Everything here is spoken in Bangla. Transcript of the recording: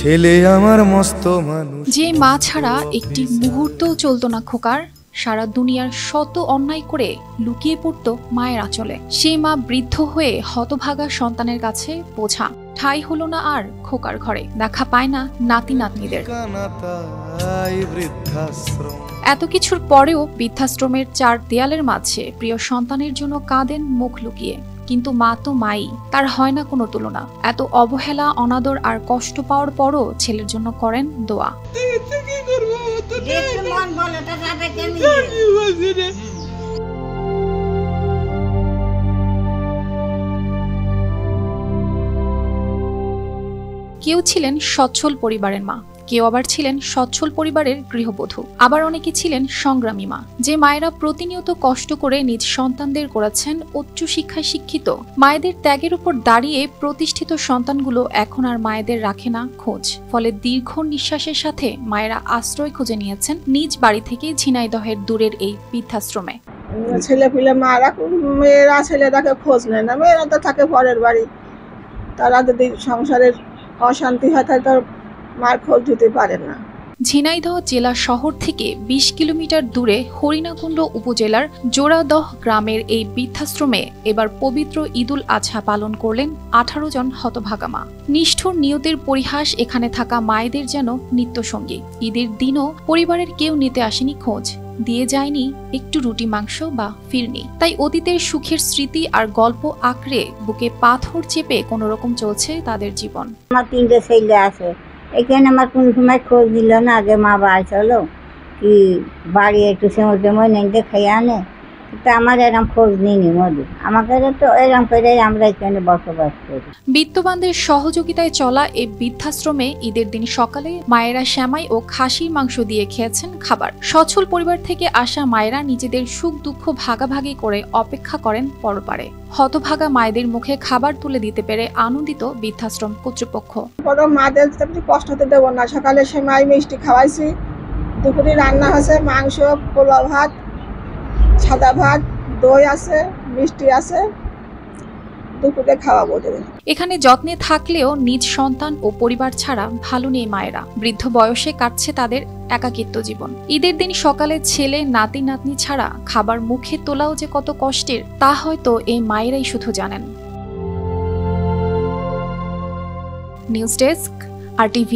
ছেলে আমার মস্ত মানুষ। যে মা ছাড়া একটি মুহূর্তও চলতো না খোকার, সারা দুনিয়ার শত অন্যায় করে লুকিয়ে পড়ত মায়ের আঁচলে। সেই মা বৃদ্ধ হয়ে হতভাগা সন্তানের কাছে বোঝা। ঠাঁই হলো না আর খোকার ঘরে, দেখা পায় না নাতি নাতনিদের। এত কিছুর পরেও বৃদ্ধাশ্রমের চার দেয়ালের মাঝে প্রিয় সন্তানের জন্য কাঁদেন মুখ লুকিয়ে। কিন্তু মা তো মাই, তার হয় না কোনো তুলনা। এত অবহেলা, অনাদর আর কষ্ট পাওয়ার পরও ছেলের জন্য করেন দোয়া। কেউ ছিলেন সচ্ছল পরিবারের মা, কেউ আবার ছিলেন সচ্ছল পরিবারের গৃহবধূ, আবার অনেকে ছিলেন সংগ্রামী মা। যে মায়েরা প্রতিনিয়ত কষ্ট করে নিজ সন্তানদের করেছেন উচ্চ শিক্ষায় শিক্ষিত। মায়েদের ত্যাগের উপর দাঁড়িয়ে প্রতিষ্ঠিত সন্তানগুলো এখন আর মায়েদের রাখে না খোঁজ। ফলে দীর্ঘ নিঃশ্বাসের সাথে মায়েরা আশ্রয় খুঁজে নিয়েছেন নিজ বাড়ি থেকে ঝিনাইদহের দূরের এই বৃদ্ধাশ্রমে। ছেলে পিলে মারা, মেয়েরা ছেলেটাকে খোঁজ নেয় না, মেয়েরা তো থাকে পরের বাড়ি। তারা যদি সংসারের অশান্তি হয় তাহলে তার মার খোঁজ দিতে পারে না। ঝিনাইদহ জেলা শহর থেকে ২০ কিলোমিটার দূরে হরিণাকুণ্ড উপজেলার জোড়াদহ গ্রামের এই বৃদ্ধাশ্রমে এবার পবিত্র ঈদুল আজহা পালন করলেন ১৮ জন হতভাগা মা। নিষ্ঠুর নিয়তের পরিহাস এখানে থাকা মায়েদের যেন নিত্যসঙ্গী। ঈদের দিনও পরিবারের কেউ নিতে আসেনি খোঁজ, দিয়ে যায়নি একটু রুটি মাংস বা ফিরনি। তাই অতীতের সুখের স্মৃতি আর গল্প আঁকড়ে বুকে পাথর চেপে কোনো রকম চলছে তাদের জীবন। আমার ৩টে ছেলে আছে, এখানে আমার কোন সময় খোঁজ দিল না যে মা বাড়ি চলো, কি বাড়ি একটু সময় নেই দেখাই আনে। তা আমার এরকম খোঁজ নিইনি মধু, আমাকে তো এরকম করে আমরা এখানে বসবাস করি। বিত্তবানদের সহযোগিতায় চলা এই বৃদ্ধাশ্রমে ঈদের দিন সকালে মায়েরা সেমাই ও খাসির মাংস দিয়ে খেয়েছেন খাবার। সচ্ছল পরিবার থেকে আসা মায়েরা নিজেদের সুখ দুঃখ ভাগাভাগি করে অপেক্ষা করেন পরপারে। হতভাগা মায়েদের মুখে খাবার তুলে দিতে পেরে আনন্দিত বৃদ্ধাশ্রম কর্তৃপক্ষ। মাদের কষ্ট হতে দেবো না। সকালে সেমাই মিষ্টি খাওয়াইছি, দুপুরে রান্না হয়েছে মাংস, পোলাও ভাত, সাদা ভাত, দই আছে, মিষ্টি আছে, দুপুরে খাওয়াবো। এখানে যত্নে থাকলেও নিজ সন্তান ও পরিবার ছাড়া ভালো নেই মায়েরা। বৃদ্ধ বয়সে কাটছে তাদের একাকিত্ব জীবন। ঈদের দিন সকালে ছেলে নাতি নাতনি ছাড়া খাবার মুখে তোলাও যে কত কষ্টের তা হয়তো এই মায়েরাই শুধু জানেন। News desk, RTV।